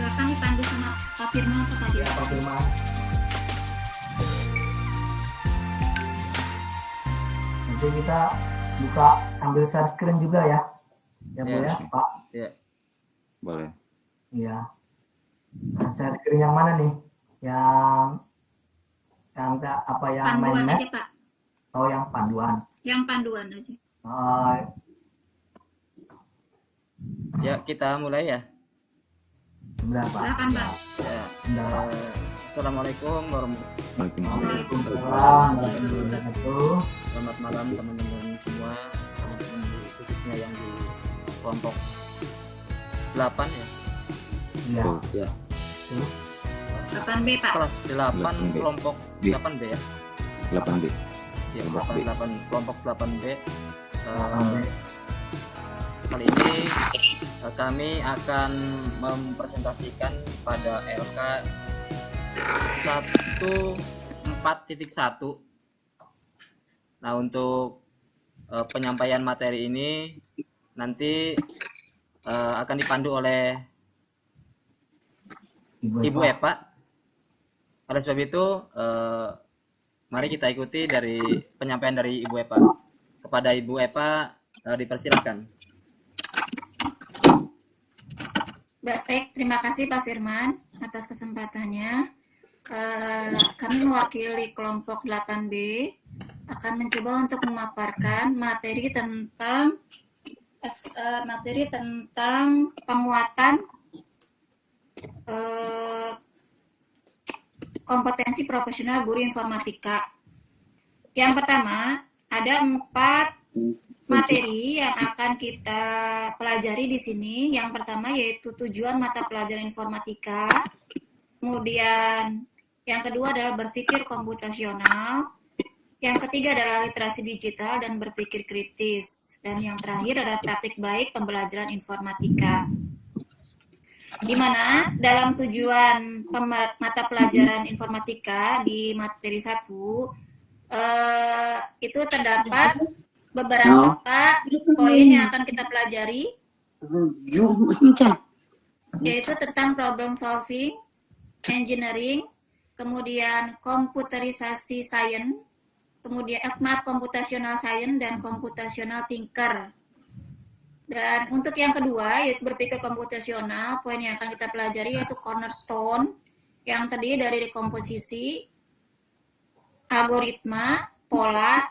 Silakan dipandu sama Pak Firman atau Pak Ya, Dirga. Pak Firman. Nanti kita buka sambil share screen juga ya. Ya Bu ya, Pak. Ya. Boleh. Iya. Nah, share screen yang mana nih? Yang apa yang Panduan main map? aja Pak. Oh, yang panduan. Yang panduan aja. Ya, kita mulai ya. Sebentar, Pak. Silakan Pak. Ya. Sebentar, Pak. Assalamualaikum warahmatullahi Waalaikumsalam warahmatullahi wabarakatuh. Selamat malam teman-teman semua, teman-teman khususnya yang di kelompok 8 ya. Iya. Ya. 8B Pak. Kelas 8 kelompok 8B ya. 8B. Ya, Kelompok B. kelompok 8B. 8B. Kali ini kami akan mempresentasikan pada LK 14.1. Nah, untuk penyampaian materi ini nanti akan dipandu oleh Ibu Epa. Oleh sebab itu, mari kita ikuti dari penyampaian dari Ibu Epa. Kepada Ibu Epa, dipersilakan. Baik, terima kasih Pak Firman atas kesempatannya. Kami mewakili kelompok 8B akan mencoba untuk memaparkan materi tentang penguatan kompetensi profesional guru informatika. Yang pertama, ada 4 materi yang akan kita pelajari di sini. Yang pertama yaitu tujuan mata pelajaran informatika. Kemudian yang kedua adalah berpikir komputasional. Yang ketiga adalah literasi digital dan berpikir kritis. Dan yang terakhir adalah praktik baik pembelajaran informatika. Di mana dalam tujuan mata pelajaran informatika di materi 1 itu terdapat beberapa poin yang akan kita pelajari, yaitu tentang problem solving, engineering, kemudian komputerisasi science, kemudian computational science dan computational thinker. Dan untuk yang kedua yaitu berpikir komputasional, poin yang akan kita pelajari yaitu cornerstone yang terdiri dari dekomposisi, algoritma, pola.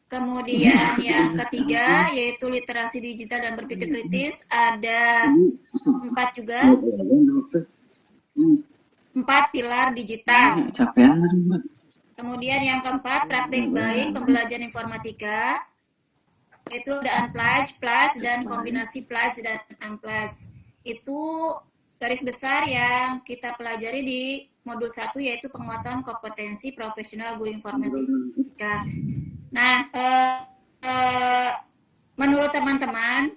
Kemudian yang ketiga yaitu literasi digital dan berpikir kritis, ada 4 juga, 4 pilar digital. Kemudian yang keempat praktik baik pembelajaran informatika, itu ada unplugged, plus, dan kombinasi plus dan unplugged. Itu garis besar yang kita pelajari di modul 1 yaitu penguatan kompetensi profesional guru informatika. Nah, menurut teman-teman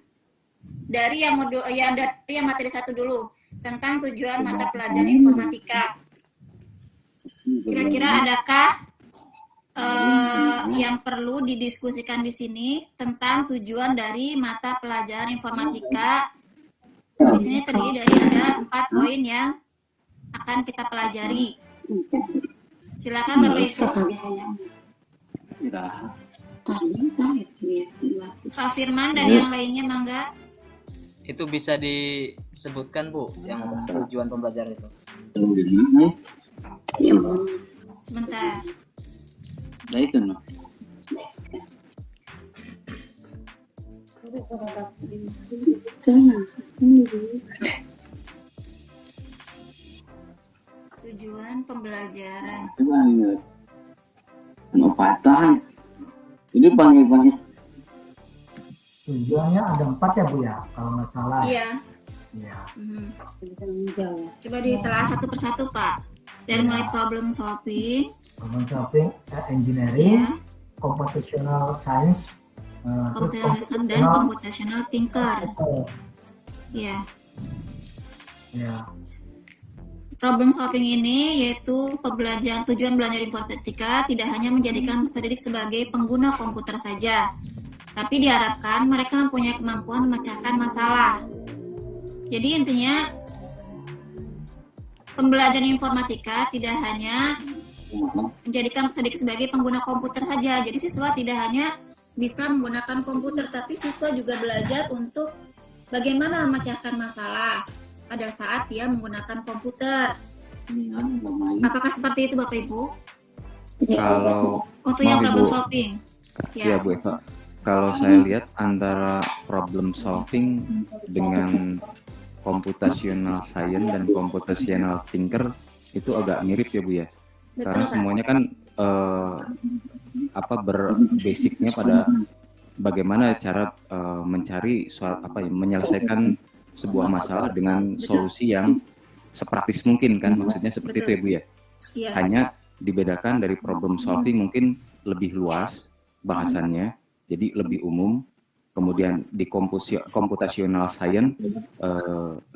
dari yang modul dari yang materi 1 dulu tentang tujuan mata pelajaran informatika, kira-kira adakah yang perlu didiskusikan di sini tentang tujuan dari mata pelajaran informatika? Di sini terdiri dari ada 4 poin yang akan kita pelajari. Silakan Bapak Ibu. Pak Firman dan yang lainnya mangga. Itu bisa disebutkan Bu yang tujuan pembelajaran itu. Sebentar. Tujuan pembelajaran. Penempatan. Ini panggil. Tujuannya ada 4 ya Bu ya, kalau nggak salah. Iya. Iya. Coba ditelah satu persatu Pak. Dari mulai problem solving, Engineering, ya, computational science, terus computational dan computational thinker. Iya. Ya. Problem solving ini yaitu tujuan belajar informatika tidak hanya menjadikan peserta didik sebagai pengguna komputer saja, tapi diharapkan mereka mempunyai kemampuan memecahkan masalah. Jadi intinya pembelajaran informatika tidak hanya menjadikan sedikit sebagai pengguna komputer saja. Jadi siswa tidak hanya bisa menggunakan komputer, tapi siswa juga belajar untuk bagaimana memecahkan masalah pada saat dia menggunakan komputer. Apakah seperti itu Bapak Ibu? Kalau Untuk yang Maaf, problem Ibu. solving. ya Bu Eva, kalau saya lihat antara problem solving dengan computational science dan computational thinker itu agak mirip ya Bu ya. Betul Karena Pak. semuanya kan berbasicnya pada bagaimana cara mencari menyelesaikan sebuah masalah dengan solusi yang sepraktis mungkin kan, maksudnya seperti itu ya Bu ya. Iya. Hanya dibedakan dari problem solving mungkin lebih luas bahasannya, jadi lebih umum. Kemudian di computational science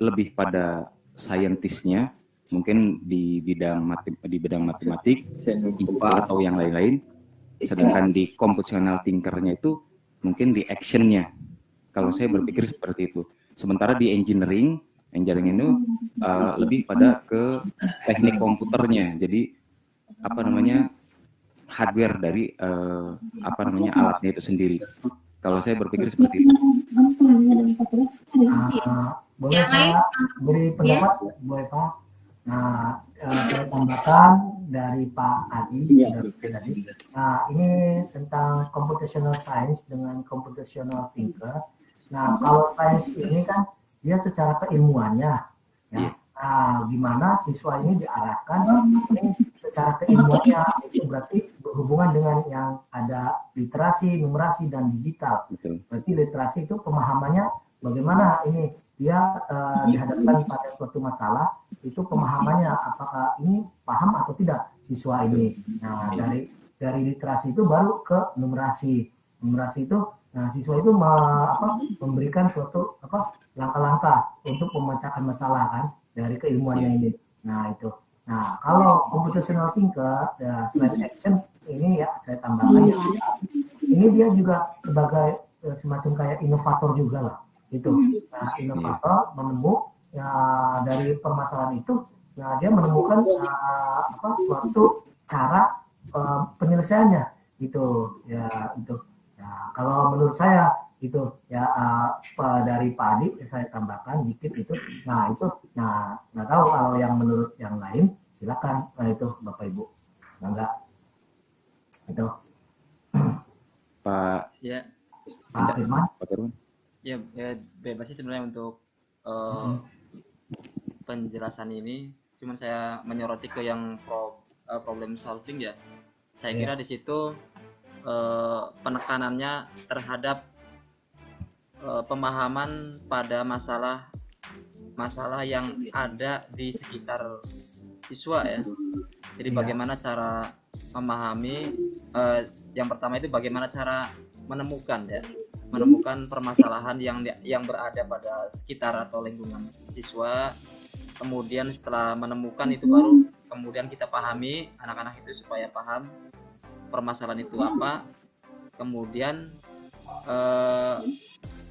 lebih pada scientistnya, mungkin di bidang matematik, IPA atau yang lain-lain. Sedangkan di computational thinkernya itu mungkin di actionnya. Kalau saya berpikir seperti itu. Sementara di engineering itu lebih pada ke teknik komputernya. Jadi hardware dari alatnya itu sendiri. Kalau saya berpikir seperti itu. Boleh Yang lain? saya beri pendapat Bu Eva? Nah, saya tambahkan dari Pak Adi tadi. Nah, ini tentang computational science dengan computational thinker. Nah, kalau sains ini kan dia secara keilmuannya, ya. Nah, gimana siswa ini diarahkan ini secara keilmuannya, itu berarti berhubungan dengan yang ada literasi, numerasi, dan digital. Betul. Berarti literasi itu pemahamannya bagaimana ini dia dihadapkan pada suatu masalah, itu pemahamannya apakah ini paham atau tidak siswa ini. Nah, dari literasi itu baru ke numerasi. Numerasi itu, nah siswa itu memberikan suatu langkah-langkah untuk memecahkan masalah kan dari keilmuannya ini. Nah itu. Nah kalau computational thinker, ya, selain action ini ya saya tambahkan ya. Ini dia juga sebagai semacam kayak inovator juga lah. Itu. Nah inovator menemukan ya, dari permasalahan itu, nah dia menemukan suatu cara penyelesaiannya. Itu ya itu. Nah, kalau menurut saya itu ya dari Pak Adi saya tambahkan dikit itu. Nah itu, nah nggak tahu kalau yang menurut yang lain silakan itu Bapak Ibu. Enggak itu Pak Ya, Pak Firman. Pak Firman. ya bebas sih sebenarnya untuk penjelasan ini. Cuman saya menyoroti ke yang problem solving ya. Saya kira di situ penekanannya terhadap pemahaman pada masalah yang ada di sekitar siswa ya. Jadi bagaimana cara memahami, yang pertama itu bagaimana cara menemukan permasalahan yang berada pada sekitar atau lingkungan siswa. Kemudian setelah menemukan itu baru kemudian kita pahami, anak-anak itu supaya paham permasalahan itu apa. Kemudian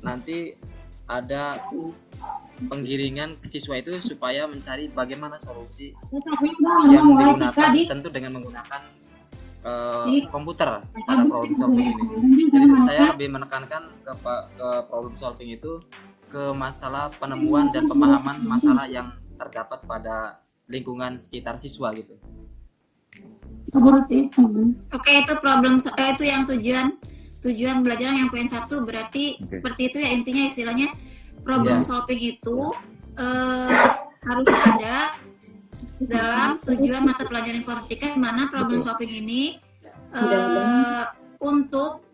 nanti ada penggiringan ke siswa itu supaya mencari bagaimana solusi yang digunakan, tentu dengan menggunakan komputer pada problem solving ini. Jadi saya lebih menekankan ke problem solving itu ke masalah penemuan dan pemahaman masalah yang terdapat pada lingkungan sekitar siswa gitu. Oke, itu problem itu yang tujuan belajar yang poin 1 berarti seperti itu ya, intinya istilahnya problem solving itu harus ada dalam tujuan mata pelajaran informatika, di mana problem solving ini untuk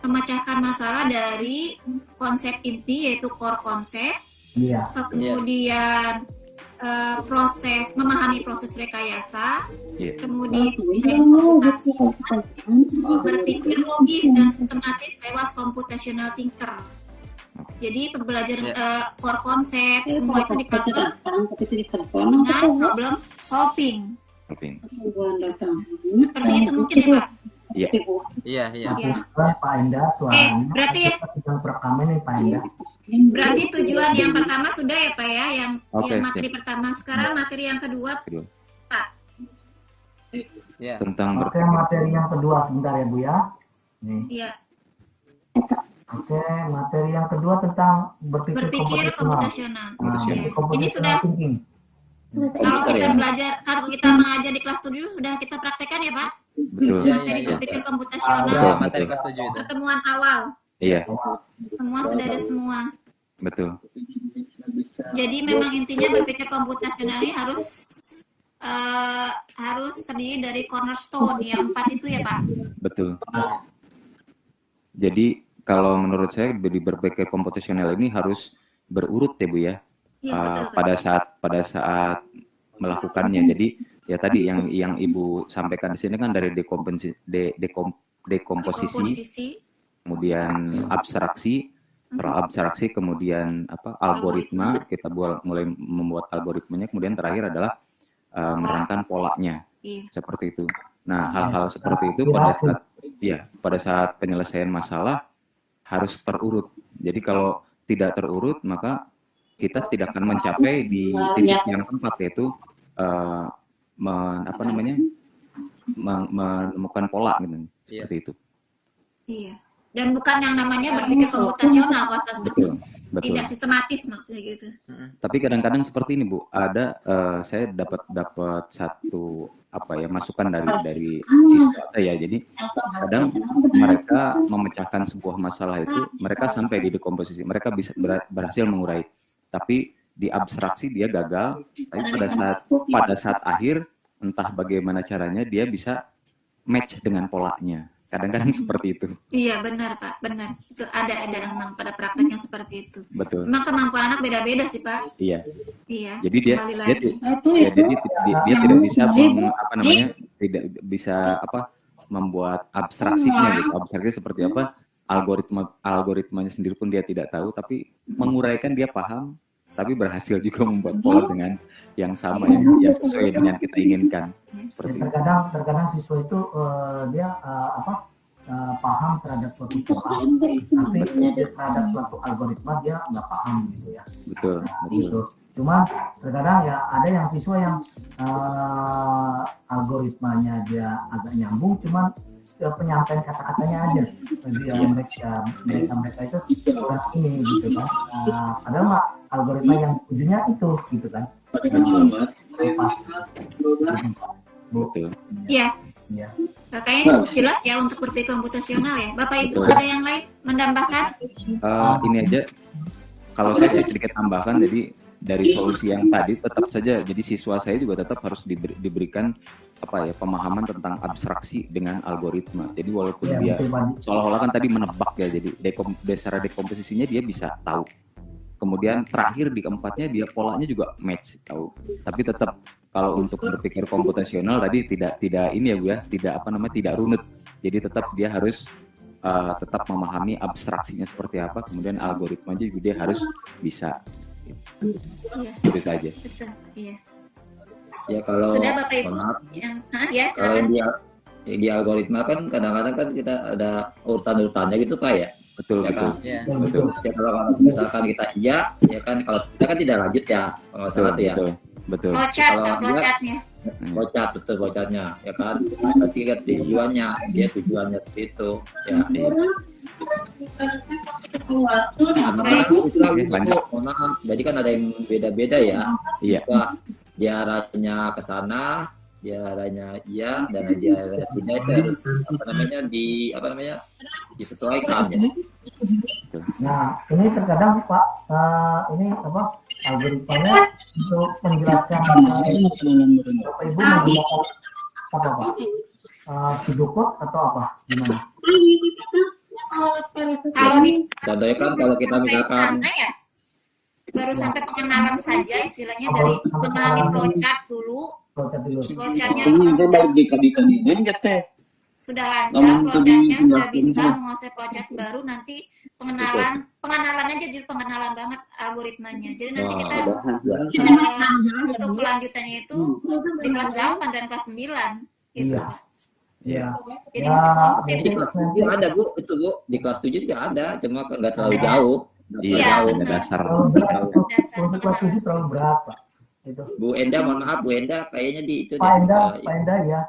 memecahkan masalah dari konsep inti yaitu core konsep, kemudian proses memahami proses rekayasa, kemudian komputasi, berpikir logis dan sistematis lewat computational thinker. Jadi pembelajaran core konsep semua itu di-cover dengan problem solving. Seperti itu mungkin ya Pak? Iya. Pak Enda suaranya. Berarti sedang perekaman nih Pak Enda. Berarti tujuan yang pertama sudah ya Pak ya, yang Oke, materi pertama. Sekarang materi yang kedua Kedua. Pak. Ya. Tentang Oke, berpikir. materi yang kedua sebentar ya Bu ya. Nih. Iya, Oke, materi yang kedua tentang berpikir berpikir komputasional. komputasional. Nah, Iya. jadi Ini computational sudah thinking. kalau Bentar kita ya. belajar, kalau kita mengajar di kelas 7 sudah kita praktekkan ya Pak, Betul. Iya, materi iya. berpikir Betul, komputasional, materi kelas 7 itu. pertemuan awal, Iya, semua sudah ada semua. betul. Jadi memang intinya berpikir komputasional ini harus terdiri dari cornerstone yang 4 itu ya Pak. Betul. Jadi kalau menurut saya berpikir komputasional ini harus berurut ya Bu ya. Iya betul Pak. Pada saat melakukannya. Jadi ya tadi yang Ibu sampaikan di sini kan dari dekomposisi, Komposisi, kemudian abstraksi, setelah abstraksi kemudian algoritma, kita mulai membuat algoritmanya, kemudian terakhir adalah menerangkan polanya. iya. Seperti itu. Nah, hal-hal seperti itu pada saat penyelesaian masalah harus terurut. Jadi kalau tidak terurut, maka kita tidak akan mencapai di titik yang tepat, yaitu menemukan pola gitu. Seperti itu. Iya. Dan bukan yang namanya berpikir komputasional kalau seperti itu. Betul. Tidak sistematis maksudnya gitu. Tapi kadang-kadang seperti ini Bu, ada saya dapat satu masukan dari siswa saya. Jadi kadang mereka memecahkan sebuah masalah itu, mereka sampai di dekomposisi, mereka bisa berhasil mengurai. Tapi di abstraksi dia gagal. Tapi pada saat akhir, entah bagaimana caranya dia bisa match dengan polanya. Kadang-kadang seperti itu. Iya benar Pak, benar. Itu ada memang pada prakteknya seperti itu. Betul. Memang kemampuan anak beda-beda sih Pak. Iya. Iya. Jadi dia tidak bisa tidak bisa membuat abstraksinya gitu. Abstraksi seperti apa? Algoritmanya sendiri pun dia tidak tahu, tapi menguraikan dia paham, tapi berhasil juga membuat pola dengan yang sama yang sesuai dengan kita inginkan. Seperti itu. Terkadang siswa itu dia paham terhadap suatu pola, tapi terhadap suatu algoritma dia nggak paham gitu ya. Betul. Gitu. Cuman terkadang ya ada yang siswa yang algoritmanya dia agak nyambung, cuman penyampaian kata-katanya aja. Jadi mereka itu kurang ini gitu kan. Padahal mah algoritma yang ujungnya itu gitu kan. Pas. Betul. Iya. Iya. Kayaknya cukup jelas ya untuk berpikir komputasional ya. Bapak Ibu ada yang lain menambahkan? Ini aja. Kalau saya sedikit tambahkan, jadi dari solusi yang tadi tetap saja, jadi siswa saya juga tetap harus diberikan pemahaman tentang abstraksi dengan algoritma. Jadi walaupun dia seolah-olah kan tadi menebak ya, jadi secara dekomposisinya dia bisa tahu. Kemudian terakhir di keempatnya dia polanya juga match tahu. Tapi tetap kalau untuk berpikir komputasional tadi tidak ini ya Bu ya, tidak runut. Jadi tetap dia harus tetap memahami abstraksinya seperti apa, kemudian algoritmanya juga dia harus bisa. Iya. Itu saja. Betul. Iya. Ya kalau Sudah Bapak Ibu ya kalau silakan. di algoritma kan kadang-kadang kan kita ada urutan-urutannya gitu Pak ya. Betul, Ya betul. kan? Ya. Betul. Ya kalau misalkan kita ya kan kalau tidak kan tidak lanjut ya kalau nggak salah tuh ya. Betul. Flowchartnya. Flowchartnya ya kan. Berarti kan tujuannya seperti itu ya. Jadi kan ada yang beda-beda ya. Iya. Bisa dia arahnya ke sana, dia arahnya iya dan dia arahnya tidak, itu harus disesuaikan ya. Nah, ini terkadang Pak, ini algoritmanya untuk menjelaskan Bapak Ibu menggunakan apa Pak? Pseudocode atau apa? Gimana? Kalau di Contohnya kan kalau kita misalkan ya, baru sampai pengenalan saja istilahnya dari memahami flowchart dulu. Flowchartnya sudah lancar, flowchartnya sudah bisa menguasai flowchart, baru nanti pengenalan aja, jadi pengenalan banget algoritmanya. Jadi nanti kita untuk kelanjutannya itu di kelas 8 dan kelas 9 gitu. Iya. Jadi masih konsep. di kelas 7 ada Bu, itu Bu, di kelas 7 juga ada, cuma nggak terlalu jauh. Iya, tahu. betul. dasar. Terlalu berat untuk Dasar kelas 7 pengetahuan. terlalu berat Pak. Itu. Bu Enda, mohon maaf Bu Enda, kayaknya di itu Pak deh. Enda ya.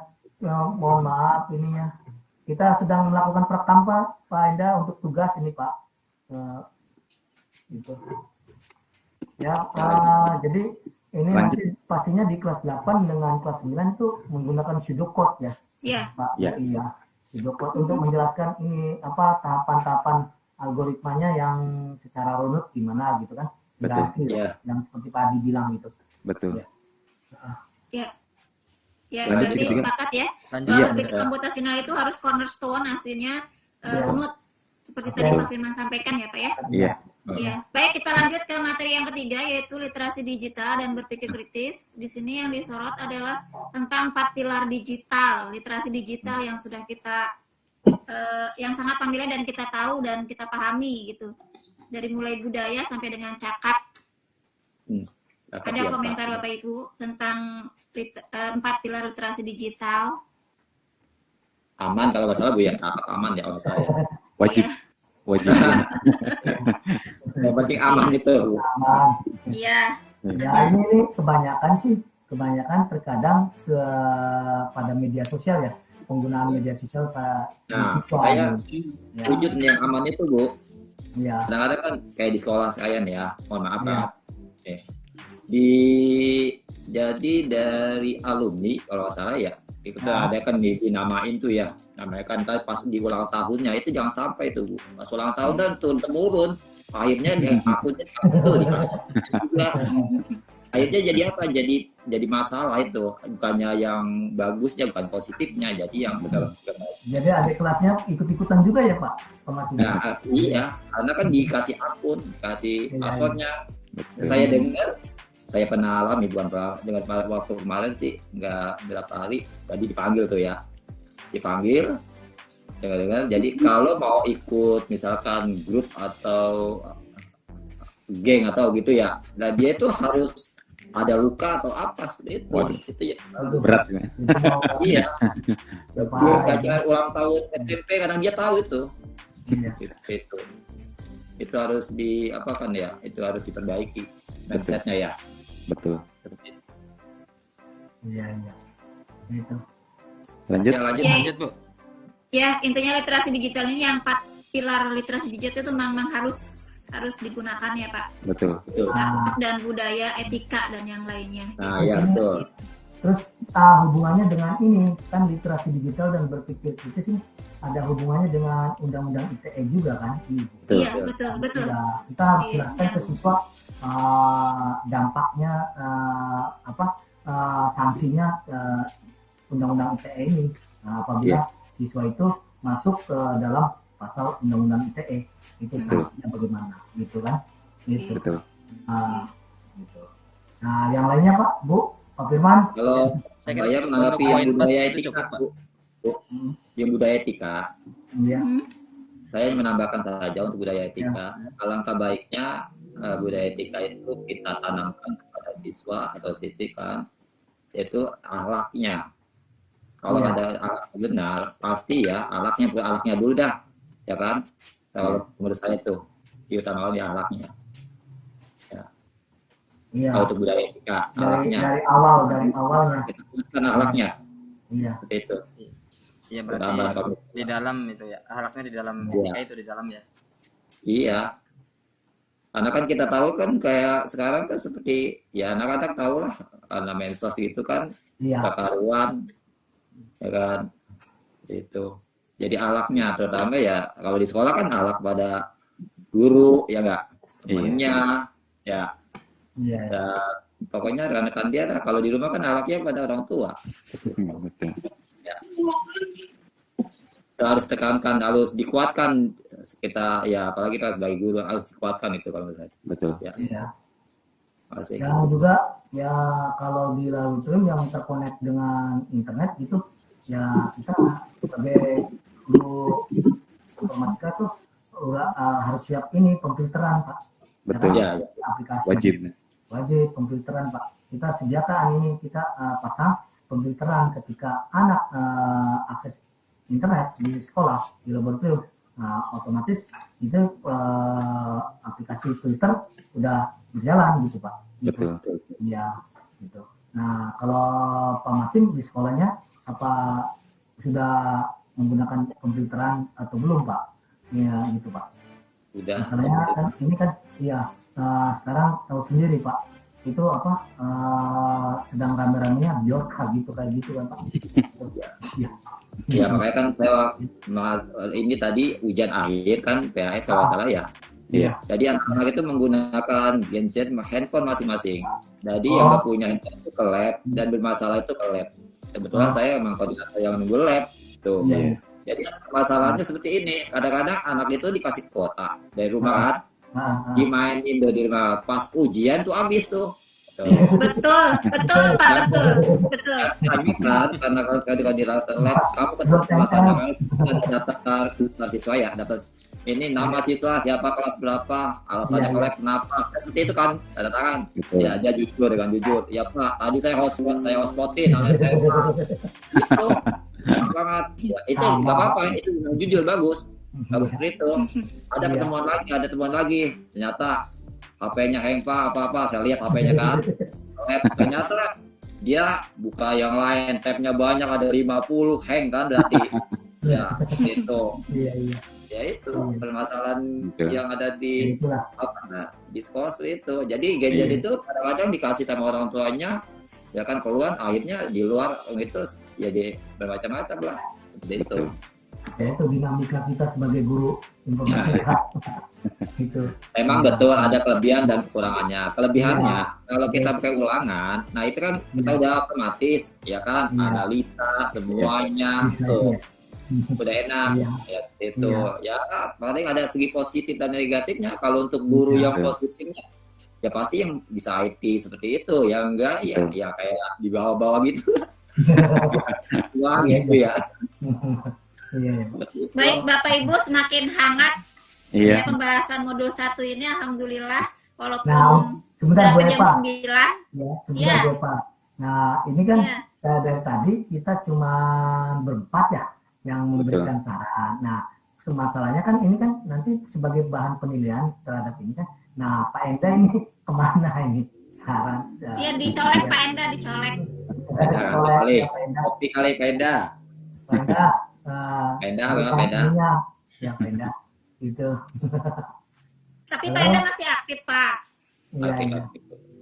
Mohon maaf ininya. Kita sedang melakukan perekam Pak Enda untuk tugas ini Pak. Gitu. Ya, jadi ini Lanjut. nanti pastinya di kelas 8 dengan kelas 9 itu menggunakan pseudocode ya. Iya. Pak. Ya. Iya. Pseudocode untuk menjelaskan ini apa tahapan-tahapan algoritmanya yang secara runut gimana gitu kan. Betul. Hierarki, Iya. yang seperti Pak Adi bilang gitu. Betul. Ya. Ya, Lanjut, berarti ketiga. sepakat ya. Lanjut. Bahwa Iya. berpikir komputasional itu harus cornerstone artinya Iya. runut seperti Oke. tadi Pak Firman sampaikan ya Pak ya. Iya. Ya, baik kita lanjut ke materi yang ketiga yaitu literasi digital dan berpikir kritis. Di sini yang disorot adalah tentang 4 pilar digital, literasi digital yang sudah kita yang sangat familiar dan kita tahu dan kita pahami gitu. Dari mulai budaya sampai dengan cakap. Ada komentar Bapak Ibu tentang 4 pilar literasi digital? Aman kalau nggak salah Bu ya, aman ya kalau nggak salah. Ya. Wajib. Wajib. Yang penting aman itu. Aman. Iya. Ya ini kebanyakan terkadang pada media sosial ya, penggunaan media sosial pada Nah, siswa. saya Ya, setuju nih yang aman itu Bu. ya, Kadang-kadang kan kayak di sekolah saya nih ya, mohon maaf Iya. Pak. Jadi dari alumni kalau nggak salah ya, itu ada kan dinamain tuh ya, namanya kan pas di ulang tahunnya itu jangan sampai tuh Bu. Pas ulang tahun kan turun temurun, akhirnya akunnya tuh akhirnya jadi apa? Jadi masalah itu, bukannya yang bagusnya, bukan positifnya, jadi yang benar. jadi adik kelasnya ikut-ikutan juga ya Pak, Mas Ida? Nah, iya, karena kan dikasih akun, dikasih Iya, passwordnya. Saya dengar, saya pernah alami dengan waktu kemarin sih, nggak berapa hari, tadi dipanggil tuh ya, dipanggil, dengar. Jadi kalau mau ikut misalkan grup atau geng atau gitu ya, nah dia itu harus ada luka atau apa seperti itu. Waduh. Itu ya. Berat ya. Iya, Pak, acara ulang tahun SMP kadang dia tahu itu. iya. Itu harus diapakan ya, itu harus diperbaiki mindsetnya ya. Betul. Iya. Gitu. Lanjut. Ya, lanjut. Oke. Lanjut Bu. Ya, intinya literasi digital ini yang 4 pilar literasi digital itu memang harus digunakan ya Pak. Betul. Betul. Nah, Dan budaya, etika dan yang lainnya. Nah, ya betul. terus hubungannya dengan ini kan literasi digital dan berpikir kritis ini ada hubungannya dengan undang-undang ITE juga kan? Ini. Betul. Iya, betul. Ya, kita harus Iya, jelaskan iya. ke siswa dampaknya sanksinya undang-undang ITE ini. Nah, apabila siswa itu masuk ke dalam pasal undang-undang ITE itu sanksinya bagaimana gitu kan? Gitu. Betul. Gitu. Nah, yang lainnya Pak, Bu, Pak Firman. Kalau Saya kira saya untuk menanggapi poin yang budaya 4 itu etika, cukup, Pak. Bu, yang budaya etika, Iya. saya menambahkan saja untuk budaya etika. Alangkah baiknya budaya etika itu kita tanamkan kepada siswa atau siswi kan, yaitu akhlaknya. Kalau Iya. ada akhlak benar, pasti ya akhlaknya dulu dah, ya kan? Kalau menurut saya itu diutamakan di akhlaknya. Iya. Kalau untuk budaya etika, akhlaknya Dari awalnya. kita gunakan akhlaknya Iya. seperti itu. Iya Pertama, berarti kalau di dalam itu ya. Ahlaknya di dalam Iya. etika itu di dalam ya. iya. Karena kan kita tahu kan kayak sekarang kan seperti ya anak-anak tahu lah karena medsos itu kan Iya. kekaruan ya kan itu. Jadi alaknya terutama ya kalau di sekolah kan alak pada guru ya enggak temannya ya, Iya. ya pokoknya rekan dia lah. Kalau di rumah kan alaknya pada orang tua. Betul. Kita harus tekankan, harus dikuatkan kita ya apalagi kita sebagai guru harus dikuatkan itu kalau menurut saya. Betul. Ya, Iya. masih. Dan juga ya kalau di laboratorium yang terkonek dengan internet gitu ya kita sebagai guru informatika tuh harus siap ini pemfilteran Pak. Betul. Ya, ya. Aplikasi Wajib. pemfilteran Pak. Kita sediakan ini kita pasang pemfilteran ketika anak akses internet di sekolah di laboratorium Nah, otomatis itu aplikasi filter udah berjalan gitu Pak. Gitu. Betul. Iya, gitu. Nah, kalau Pak Masim di sekolahnya apa sudah menggunakan komputeran atau belum Pak? Iya, gitu Pak. Udah. Masalahnya kan ini kan, iya, sekarang tahu sendiri Pak, itu apa sedang rame-ramenya Bjorka gitu kayak gitu kan Pak. Iya. Ya makanya kan saya ini tadi ujian akhir kan PAS kalau salah ya. Iya. Jadi anak-anak itu menggunakan genset handphone masing-masing. Jadi yang nggak punya handphone itu ke lab dan bermasalah itu ke lab. Kebetulan saya emang koordinator yang nunggu lab tuh. Iya. Jadi masalahnya seperti ini. Kadang-kadang anak itu dikasih kuota dari rumah, dimainin di rumah. Pas ujian tuh habis tuh. Betul Pak, betul. Karena kalau sekali di lab, kamu ketemu kelas daftar siswa ya, daftar ini nama siswa siapa, kelas berapa, alasannya ke lab kenapa, seperti itu kan, tanda tangan. Ya dia jujur dengan jujur. Ya Pak, tadi saya hotspotin, alias saya itu banget. Ya, itu nggak apa-apa, itu jujur bagus seperti itu. Ada pertemuan lagi, ternyata HP-nya hang Pak, apa-apa, saya lihat HP-nya kan. Ternyata dia buka yang lain, tab-nya banyak, ada 50, hang kan berarti. Ya, itu. Iya. Ya itu permasalahan yang ada di di sekolah seperti itu. Jadi gadget itu kadang-kadang dikasih sama orang tuanya, ya kan keluar, akhirnya di luar itu jadi bermacam-macam lah. Seperti itu. Ya itu dinamika kita sebagai guru informatika. Gitu. Memang betul ada kelebihan dan kekurangannya. Kelebihannya kalau kita pakai ulangan, nah itu kan kita udah otomatis, ya kan, analisa semuanya tuh udah enak, ya itu. Ya paling ada segi positif dan negatifnya. Kalau untuk guru yang positifnya, ya pasti yang bisa IT seperti itu. Yang enggak, ya kayak di bawah-bawah gitu. Wah gitu ya. Baik Bapak Ibu, semakin hangat ya pembahasan modul 1 ini, alhamdulillah, walaupun sebentar Bu jam Eva. 9. Sebentar Bu Eva. Nah ini kan dari tadi kita cuma berempat ya yang memberikan saran. Nah masalahnya kan ini kan nanti sebagai bahan penilaian terhadap ini kan. Nah Pak Enda ini kemana ini saran? Iya dicolek Pak Enda, dicolek. Kopi kali Pak Enda. Pak Enda. Pak Enda. Ya Pak Enda. Itu. Tapi Pak Enda masih aktif Pak. Iya.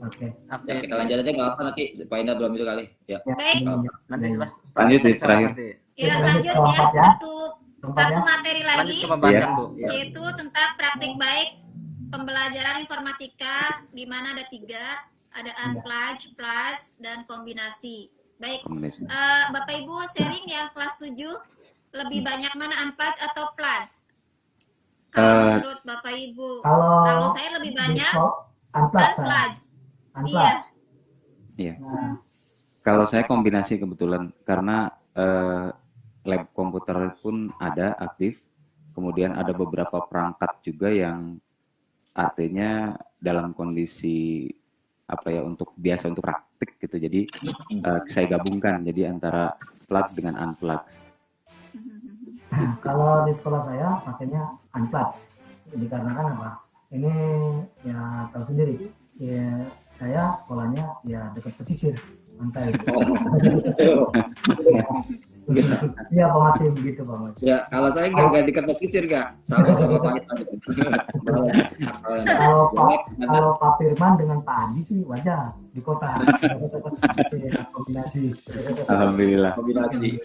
Oke. Kita lanjut aja nggak apa nanti Pak Enda belum itu kali. Ya. Baik. Nanti lanjut di terakhir. Ya lanjut ya untuk satu materi lagi, yaitu tentang praktik baik pembelajaran informatika, di mana ada 3, ada unplugged, plus, dan kombinasi. Baik, Bapak Ibu sharing yang kelas 7 lebih banyak mana unplugged atau plus? Kalau menurut Bapak Ibu, kalau saya lebih banyak unplugged. Iya. Kalau saya kombinasi kebetulan karena lab komputer pun ada aktif, kemudian ada beberapa perangkat juga yang artinya dalam kondisi untuk praktik gitu. Jadi saya gabungkan jadi antara plug dengan unplug. Kalau di sekolah saya pakainya unplugged, dikarenakan apa? Ini ya tahu sendiri, ya saya sekolahnya ya dekat pesisir pantai. Iya Pak Masim begitu Pak Masim. Ya kalau saya nggak dekat pesisir nggak, sama-sama pahit. Kalau Pak Firman dengan Pak Andi sih wajar di kota. Kombinasi. Alhamdulillah. Kombinasi.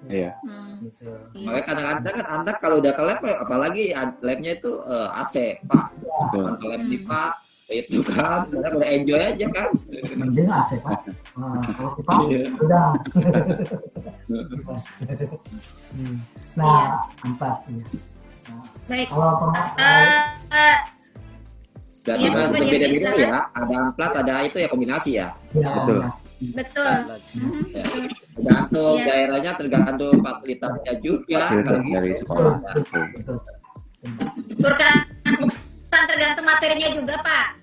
Iya. Gitu. Makanya kadang-kadang kan anak kalau udah ke lab, apalagi labnya itu AC, Pak. Kalau lab di Pak, itu kan, kita boleh enjoy aja kan. Mending AC Pak. Kalau kipas udah. Nah, empat sih. Baik. Kalau jadi bahas berbeda-beda ya. Ada plus, ada itu ya kombinasi ya. Betul. Tergantung daerahnya, tergantung fasilitasnya juga. Dari sekolah. Bukan tergantung materinya juga Pak.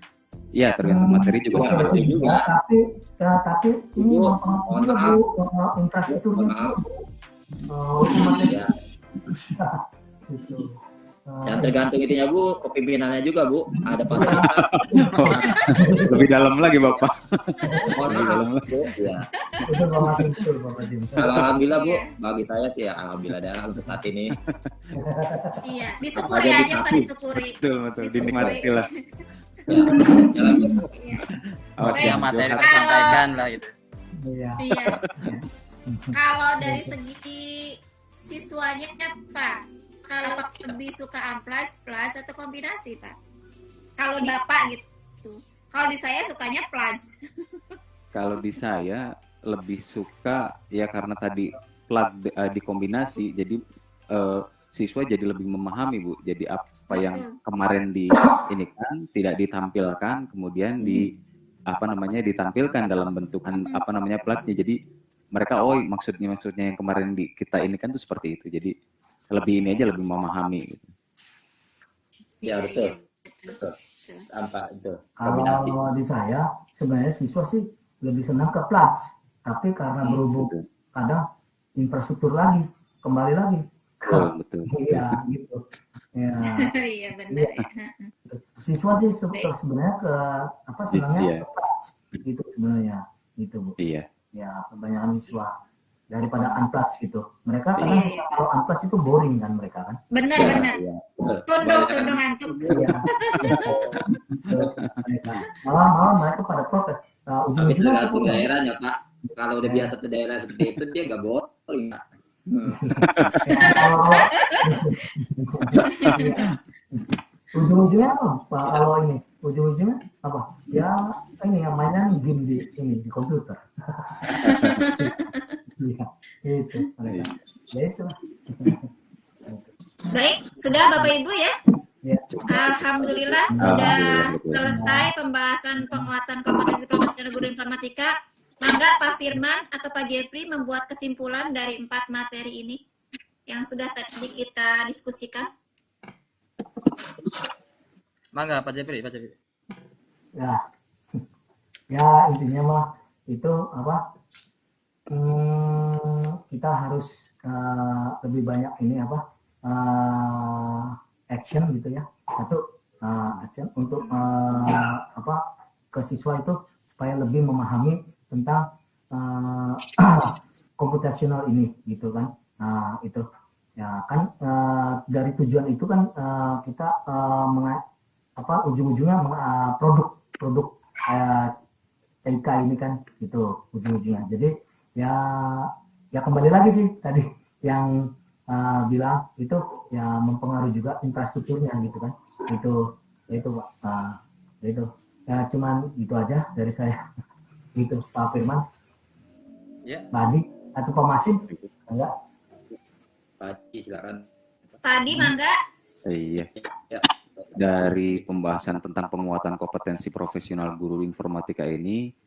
Iya, tergantung materi juga sama. Tapi ini mempengaruhi infrastrukturnya. Ya tergantung itunya Bu, kepimpinannya juga Bu. Ada fasilitas. Lebih dalam lagi Bapak. Mohon maaf Bu. Ya. Itu Pak Masim, betul Pak Masim. Kalau alhamdulillah Bu, Iya. bagi saya sih ya alhamdulillah dah untuk saat ini. Iya, disyukuri Ada aja Pak, dikasih. disyukuri. Betul, dinikmati lah. Ya, jalan Bu. Iya. Awas Baik. yang materi Johan. tersampaikan lah gitu. Iya. Iya. Kalau dari segi siswanya Pak, kalau lebih suka amplas, plus atau kombinasi Pak? Kalau di Bapak gitu. Kalau di saya sukanya plus. Kalau di saya lebih suka ya karena tadi plug dikombinasi, jadi siswa jadi lebih memahami Bu. Jadi apa yang kemarin di ini kan tidak ditampilkan, kemudian ditampilkan dalam bentukan plugnya. Jadi mereka maksudnya yang kemarin kita ini kan tuh seperti itu. Jadi lebih ini aja, lebih memahami gitu. Ya betul. Betul. Tanpa itu kombinasi. Kalau di saya sebenarnya siswa sih lebih senang ke plus, tapi karena berhubung kadang infrastruktur lagi kembali lagi. Betul. Iya gitu. Ya. Iya benar ya. Siswa sih sebenarnya senangnya Iya. ke plus gitu sebenarnya gitu Bu. Iya. Ya kebanyakan siswa daripada unplus gitu. Mereka kadang kalau unplus itu boring kan mereka kan. Benar. Iya. Tundung ngantuk. Iya. Malah mereka pada protes. Tapi Ujung-ujungnya tergantung daerahnya Pak. Kalau udah biasa tuh daerah seperti itu dia nggak boring Pak. Ujung-ujungnya apa Pak? Kalau ini ujung-ujungnya apa? Ya ini yang mainan game di komputer. Iya, itu mereka. Ya itu. Baik, sudah Bapak Ibu ya? Ya. Alhamdulillah sudah selesai pembahasan penguatan kompetensi profesional guru informatika. Mangga Pak Firman atau Pak Jepri membuat kesimpulan dari 4 materi ini yang sudah tadi kita diskusikan. Mangga Pak Jepri. Ya intinya mah itu apa? Kita harus lebih banyak ini action gitu ya. Satu action untuk ke siswa itu supaya lebih memahami tentang komputasional ini gitu kan. Itu ya kan dari tujuan itu kan kita ujung-ujungnya produk TIK ini kan gitu ujung-ujungnya. Jadi ya kembali lagi sih tadi yang bilang itu ya mempengaruhi juga infrastrukturnya gitu kan. Itu Pak. Itu ya cuman itu aja dari saya. Gitu Pak Firman. Ya. Pak Adi atau Pak Masim? Enggak. Pak Haji silakan. Pak Adi, mangga. Iya. Ya. Dari pembahasan tentang penguatan kompetensi profesional guru informatika ini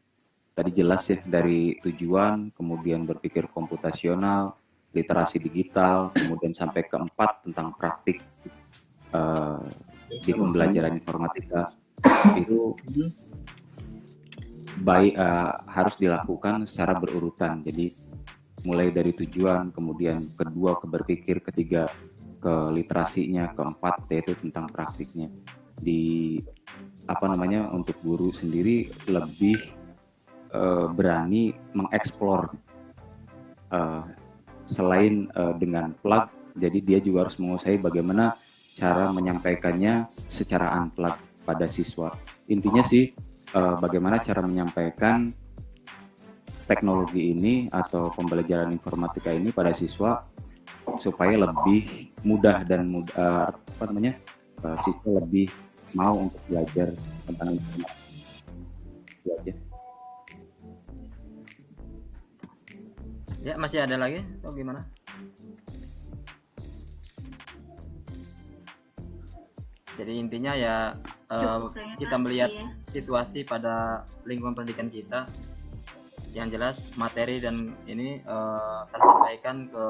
tadi jelas ya, dari tujuan, kemudian berpikir komputasional, literasi digital, kemudian sampai keempat tentang praktik di pembelajaran informatika itu harus dilakukan secara berurutan. Jadi mulai dari tujuan, kemudian kedua ke berpikir, ketiga ke literasinya, keempat yaitu tentang praktiknya. Untuk guru sendiri lebih berani mengeksplor selain dengan plug, jadi dia juga harus menguasai bagaimana cara menyampaikannya secara unplug pada siswa. Intinya sih bagaimana cara menyampaikan teknologi ini atau pembelajaran informatika ini pada siswa supaya lebih mudah dan siswa lebih mau untuk belajar tentang informatika. Itu aja. Ya, masih ada lagi atau gimana? Jadi intinya ya kita melihat situasi pada lingkungan pendidikan kita. Yang jelas materi dan ini tersampaikan ke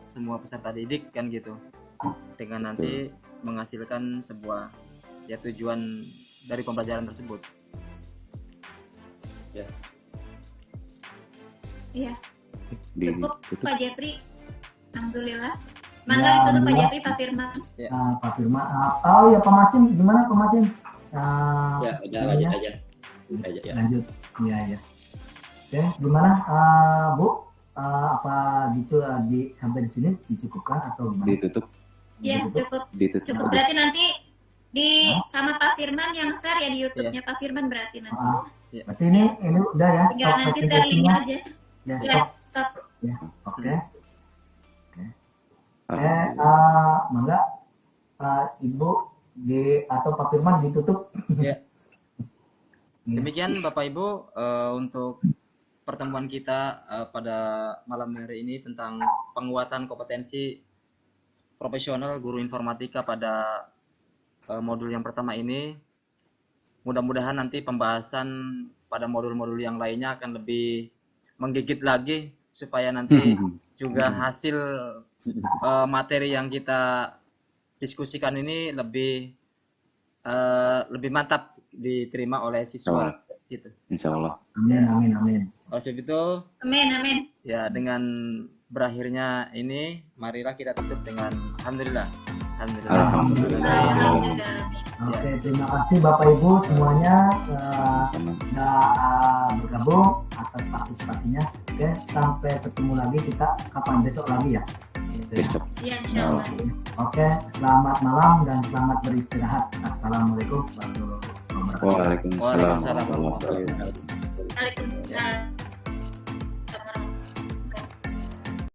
semua peserta didik kan gitu. Dengan nanti menghasilkan sebuah ya tujuan dari pembelajaran tersebut. Ya. Iya. Cukup Pak Jepri. Alhamdulillah. Mangga Ya, ditutup Pak alhamdulillah. Jeffrey, Pak Firman. Pak Firman. Oh ya Pak Masin, gimana Pak Masin? Ya, udah lanjut aja. Aja ya. Lanjut. Iya ya. Oke, gimana Bu? Apa gitu sampai di sini dicukupkan atau gimana? Ditutup. Ya, cukup. Ditutup. Cukup berarti nanti di sama Pak Firman yang share ya di YouTube-nya Pak Firman berarti nanti. Berarti ini udah ya, Tinggal stop nanti share linknya presentasinya. aja. Ya, Ya, stop. stop. Ya, oke. Ah, Mangga Ibu atau Pak Firman ditutup. Ya. Demikian Bapak Ibu untuk pertemuan kita pada malam hari ini tentang penguatan kompetensi profesional guru informatika pada modul yang pertama ini. Mudah-mudahan nanti pembahasan pada modul-modul yang lainnya akan lebih menggigit lagi supaya nanti juga hasil materi yang kita diskusikan ini lebih mantap diterima oleh siswa gitu. Insya Allah. Amin. Oleh sebab itu, Amin. ya dengan berakhirnya ini, marilah kita tutup dengan alhamdulillah. Alhamdulillah. Oke, terima kasih Bapak Ibu semuanya sudah bergabung atas partisipasinya. Oke, sampai ketemu lagi kita kapan besok lagi ya. Besok. Ya, insyaallah. Oke, selamat malam dan selamat beristirahat. Assalamualaikum warahmatullahi wabarakatuh. Waalaikumsalam. Waalaikumsalam. Waalaikumsalam.